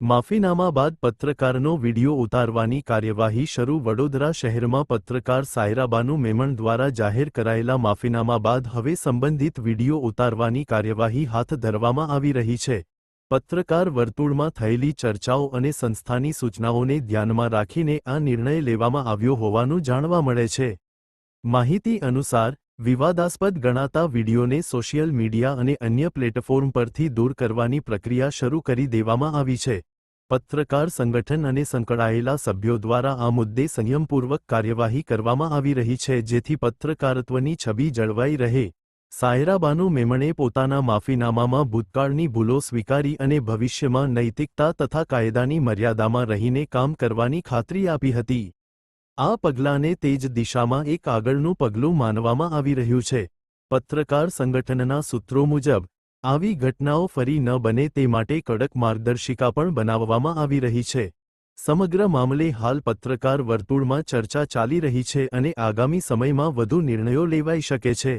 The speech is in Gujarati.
માફીનામા બાદ પત્રકારનો વીડિયો ઉતારવાની કાર્યવાહી શરૂ વડોદરા શહેરમાં પત્રકાર સાયરાબાનુ મેમણ દ્વારા જાહેર કરાયેલા માફીનામા બાદ હવે સંબંધિત વીડિયો ઉતારવાની કાર્યવાહી હાથ ધરવામાં આવી રહી છે। પત્રકાર વર્તુળમાં થયેલી ચર્ચાઓ અને સંસ્થાની સૂચનાઓને ધ્યાનમાં રાખીને આ નિર્ણય લેવામાં આવ્યો હોવાનું જાણવા મળે છે। માહિતી અનુસાર વિવાદાસ્પદ ગણાતા વીડિયોને સોશિયલ મીડિયા અને અન્ય પ્લેટફોર્મ પરથી દૂર કરવાની પ્રક્રિયા શરૂ કરી દેવામાં આવી છે। પત્રકાર સંગઠન અને સંકળાયેલા સભ્યો દ્વારા આ મુદ્દે સંયમપૂર્વક કાર્યવાહી કરવામાં આવી રહી છે, જેથી પત્રકારત્વની છબી જળવાઈ રહે। સાયરાબાનુ મેમણે પોતાના માફીનામામાં ભૂતકાળની ભૂલો સ્વીકારી અને ભવિષ્યમાં નૈતિકતા તથા કાયદાની મર્યાદામાં રહીને કામ કરવાની ખાતરી આપી હતી। આ પગલાંને તે જ દિશામાં એક આગળનું પગલું માનવામાં આવી રહ્યું છે। પત્રકાર સંગઠનના સૂત્રો મુજબ આવી ઘટનાઓ ફરી ન બને તે માટે કડક માર્ગદર્શિકા પણ બનાવવામાં આવી રહી છે। સમગ્ર મામલે હાલ પત્રકાર વર્તુળમાં ચર્ચા ચાલી રહી છે અને આગામી સમયમાં વધુ નિર્ણયો લેવાઈ શકે છે।